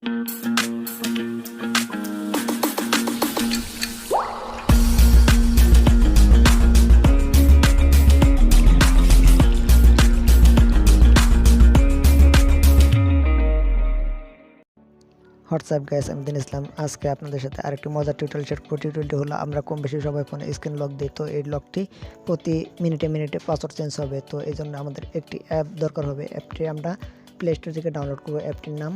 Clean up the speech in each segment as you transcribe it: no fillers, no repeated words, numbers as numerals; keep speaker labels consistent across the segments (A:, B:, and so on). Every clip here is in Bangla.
A: হোয়াটসঅ্যাপ গাইস, আমি দিন ইসলাম। আজকে আপনাদের সাথে আরেকটি মজার টিউটোরিয়াল শেয়ার করব। টিউটোরিয়ালটি হলো আমরা কম বেশি সবাই ফোনে স্ক্রিন লক দিই, তো এই লকটি প্রতি মিনিটে মিনিটে পাসওয়ার্ড চেঞ্জ হবে। তো এই জন্য আমাদের একটি অ্যাপ দরকার হবে। অ্যাপটি আমরা প্লে স্টোর থেকে ডাউনলোড করব। অ্যাপটির নাম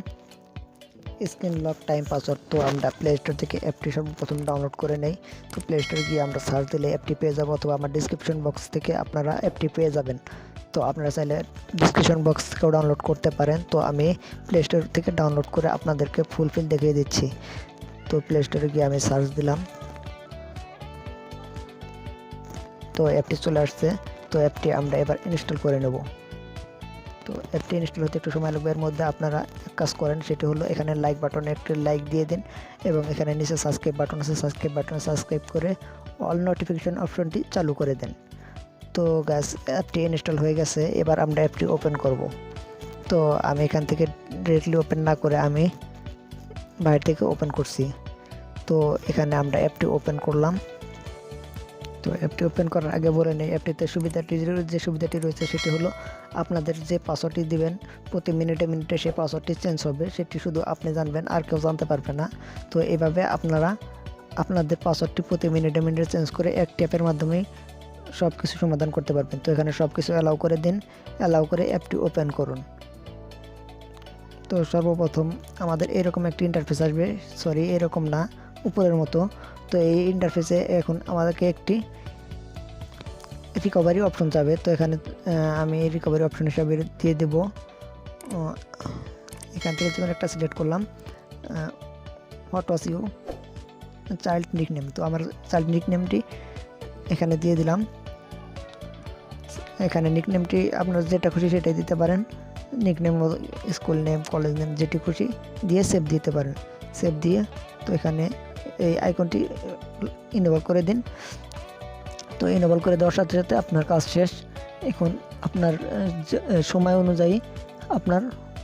A: স্ক্রিন লক টাইম পাসওয়ার্ড। তো আমরা প্লে স্টোর থেকে অ্যাপটি সর্বপ্রথম ডাউনলোড করে নেই। তো প্লে স্টোরে গিয়ে আমরা সার্চ দিলে অ্যাপটি পেয়ে যাবো, অথবা আমার ডিসক্রিপশন বক্স থেকে আপনারা অ্যাপটি পেয়ে যাবেন। তো আপনারা চাইলে ডিসক্রিপশন বক্স থেকেও ডাউনলোড করতে পারেন। তো আমি প্লে স্টোর থেকে ডাউনলোড করে আপনাদেরকে ফুলফিল দেখিয়ে দিচ্ছি। তো প্লে স্টোরে গিয়ে আমি সার্চ দিলাম, তো অ্যাপটি চলে আসছে। তো অ্যাপটি আমরা এবার ইনস্টল করে নেব। তো অ্যাপটি ইনস্টল হতে একটু সময় লাগবে। এর মধ্যে আপনারা এক কাজ করেন, সেটি হলো এখানে লাইক বাটনে একটি লাইক দিয়ে দিন, এবং এখানে নিচে সাবস্ক্রাইব বাটন আছে, সাবস্ক্রাইব বাটনে সাবস্ক্রাইব করে অল নোটিফিকেশন অপশনটি চালু করে দেন। তো গাইস, অ্যাপটি ইনস্টল হয়ে গেছে। এবার আমরা অ্যাপটি ওপেন করব। তো আমি এখান থেকে ডিরেক্টলি ওপেন না করে আমি বাইরে থেকে ওপেন করছি। তো এখানে আমরা অ্যাপটি ওপেন করলাম। তো অ্যাপটি ওপেন করার আগে বলে নেই, অ্যাপটিতে যে সুবিধাটি রয়েছে সেটি হলো আপনাদের যে পাসওয়ার্ডটি দিবেন প্রতি মিনিটে মিনিটে সেই পাসওয়ার্ডটি চেঞ্জ হবে। সেটি শুধু আপনি জানবেন, আর কেউ জানতে পারবে না। তো এইভাবে আপনারা আপনাদের পাসওয়ার্ডটি প্রতি মিনিটে মিনিটে চেঞ্জ করে একটি অ্যাপের মাধ্যমেই সব কিছু সমাধান করতে পারবেন। তো এখানে সব কিছু অ্যালাউ করে দিন, অ্যালাউ করে অ্যাপটি ওপেন করুন। তো সর্বপ্রথম আমাদের এরকম একটি ইন্টারফেস আসবে, সরি এরকম না, উপরের মতো। তো এই ইন্টারফেসে এখন আমাদেরকে একটি রিকভারি অপশন যাবে। তো এখানে আমি রিকভারি অপশন হিসাবে দিয়ে দেব, এখান থেকে যেমন একটা সিলেক্ট করলাম, what was you child nickname. তো আমার চাইল্ড নিকনেমটি এখানে দিয়ে দিলাম। এখানে নিকনেমটি আপনার যেটা খুশি সেটাই দিতে পারেন, nickname, school name, college name, যেটি খুশি দিয়ে সেভ দিতে পারেন। সেভ দিয়ে তো এখানে এই আইকনটি ইনেবল করে দিন। তো ইনেবল করে দেওয়ার সাথে সাথে আপনার কাজ শেষ। এখন আপনার সময় অনুযায়ী আপনার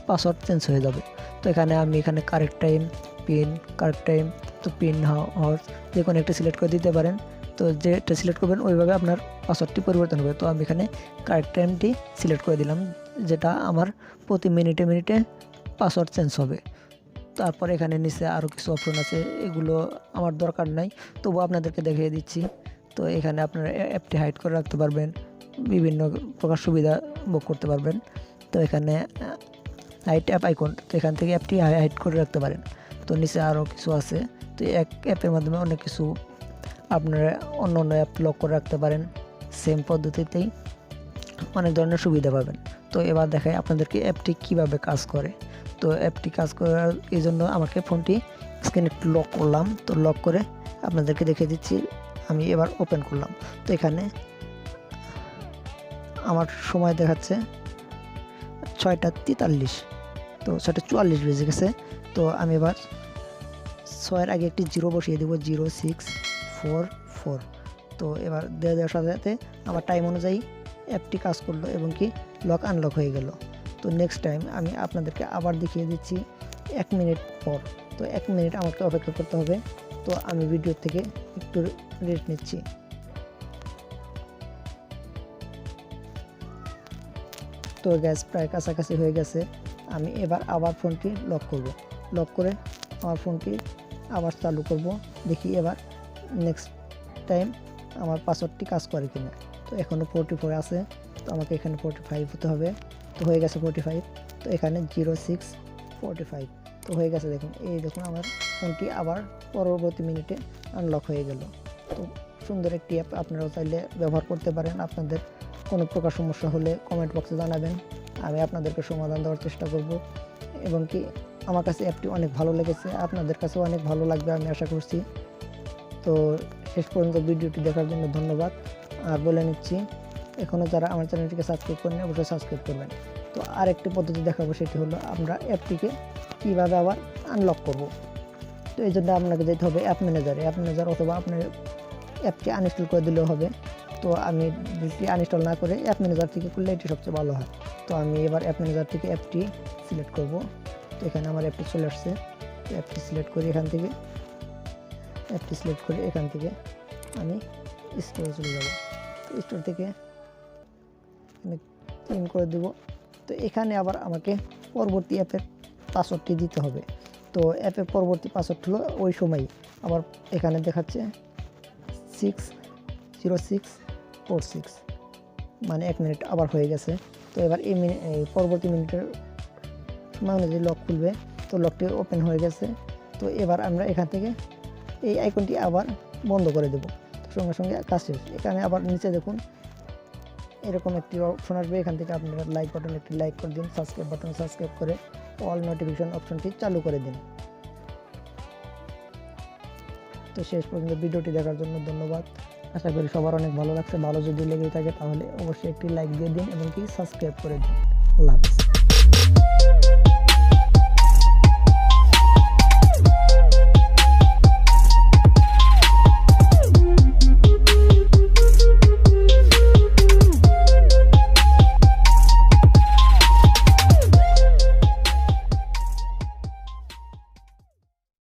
A: পাসওয়ার্ড চেঞ্জ হয়ে যাবে। তো এখানে আমি correct time, pin, correct time, তো পিন হর্স যে কোনো একটা সিলেক্ট করে দিতে পারেন। তো যেটা সিলেক্ট করবেন ওইভাবে আপনার পাসওয়ার্ডটি পরিবর্তন হবে। তো আমি এখানে কারেক্ট টাইমটি সিলেক্ট করে দিলাম, যেটা আমার প্রতি মিনিটে মিনিটে পাসওয়ার্ড চেঞ্জ হবে। তারপরে এখানে নিচে আরও কিছু অপশন আছে, এগুলো আমার দরকার নাই, তবুও আপনাদেরকে দেখিয়ে দিচ্ছি। তো এখানে আপনারা অ্যাপটি হাইড করে রাখতে পারবেন, বিভিন্ন প্রকার সুবিধা ভোগ করতে পারবেন। তো এখানে হাইড অ্যাপ আইকন, তো এখান থেকে অ্যাপটি হাইড করে রাখতে পারেন। তো নিচে আরও কিছু আছে। তো এক অ্যাপের মাধ্যমে অনেক কিছু আপনারা অন্য অন্য অ্যাপ লক করে রাখতে পারেন। সেম পদ্ধতিতেই অনেক ধরনের সুবিধা পাবেন। তো এবার দেখাই আপনাদেরকে অ্যাপটি কিভাবে কাজ করে। তো অ্যাপটি কাজ করার এই জন্য আমাকে ফোনটি স্ক্রিন একটু লক করলাম। তো লক করে আপনাদেরকে দেখিয়ে দিচ্ছি। আমি এবার ওপেন করলাম। তো এখানে আমার সময় দেখাচ্ছে 6টা 43। তো 6টা 44 বেজে গেছে। তো আমি এবার 6-এর আগে একটি 0 বসিয়ে দেবো, 0644। তো এবার দেওয়ার সাথে সাথে আমার টাইম অনুযায়ী অ্যাপটি কাজ করলো এবং কি লক আনলক হয়ে গেল। তো নেক্সট টাইম আমি আপনাদেরকে আবার দেখিয়ে দিচ্ছি 1 মিনিট পর। তো 1 মিনিট আমাকে অপেক্ষা করতে হবে। তো আমি ভিডিও থেকে একটু রেস্ট নিচ্ছি। তো গ্যাস প্রায় কাছাকাছি হয়ে গেছে। আমি এবার আবার ফোনটি লক করব। লক করে আমার ফোনটি আবার চালু করব, দেখি এবার নেক্সট টাইম আমার পাসওয়ার্ডটি কাজ করে কিনা। তো এখনও 44 আছে, তো আমাকে এখানে 45 হতে হবে। তো হয়ে গেছে 45। তো এখানে 0645। তো হয়ে গেছে, দেখুন এই দেখুন আমার ফোনটি আবার পরবর্তী মিনিটে আনলক হয়ে গেল। তো সুন্দর একটি অ্যাপ, আপনারাও চাইলে ব্যবহার করতে পারেন। আপনাদের কোনো প্রকার সমস্যা হলে কমেন্ট বক্সে জানাবেন, আমি আপনাদেরকে সমাধান দেওয়ার চেষ্টা করব। এবং কি আমার কাছে অ্যাপটি অনেক ভালো লেগেছে, আপনাদের কাছেও অনেক ভালো লাগবে আমি আশা করছি। তো শেষ পর্যন্ত ভিডিওটি দেখার জন্য ধন্যবাদ। আর বলে নিচ্ছি, এখনও যারা আমার চ্যানেলটিকে সাবস্ক্রাইব করেন অবশ্যই সাবস্ক্রাইব করবেন। তো আরেকটি পদ্ধতি দেখাবো, সেটি হলো আমরা অ্যাপটিকে কীভাবে আবার আনলক করব। তো এই জন্য আপনাকে যেতে হবে অ্যাপ ম্যানেজার, অথবা আপনার অ্যাপটি আনইনস্টল করে দিলেও হবে। তো আমি যদি আনইনস্টল না করে অ্যাপ ম্যানেজার থেকে করলে এটি সবচেয়ে ভালো হয়। তো আমি এবার অ্যাপ ম্যানেজার থেকে অ্যাপটি সিলেক্ট করব। তো এখানে আমার অ্যাপটি চলে আসছে। অ্যাপটি সিলেক্ট করি, এখান থেকে অ্যাপটি সিলেক্ট করে এখান থেকে আমি স্টোরে চলে যাব। তো স্টোর থেকে ক্লিন করে দেব। তো এখানে আবার আমাকে পরবর্তী অ্যাপের পাসওয়ার্ডটি দিতে হবে। তো অ্যাপের পরবর্তী পাসওয়ার্ড হলো ওই সময় আবার এখানে দেখাচ্ছে 60646, মানে 1 মিনিট আবার হয়ে গেছে। তো এবার এই পরবর্তী মিনিটের সময় অনুযায়ী লক খুলবে। তো লকটি ওপেন হয়ে গেছে। তো এবার আমরা এখান থেকে এই আইকনটি আবার বন্ধ করে দেব। সঙ্গে সঙ্গে কাজ শেষ। এখানে আবার নিচে দেখুন এরকম একটি অপশন আসবে, এখান থেকে আপনারা লাইক বাটন একটি লাইক করে দিন, সাবস্ক্রাইব বাটন সাবস্ক্রাইব করে অল নোটিফিকেশন অপশনটি চালু করে দিন। তো শেষ পর্যন্ত ভিডিওটি দেখার জন্য ধন্যবাদ। আশা করি সবার অনেক ভালো লাগছে। ভালো যদি লেগে থাকে তাহলে অবশ্যই একটি লাইক দিয়ে দিন এবং কি সাবস্ক্রাইব করে দিন। আল্লাহ হাফেজ।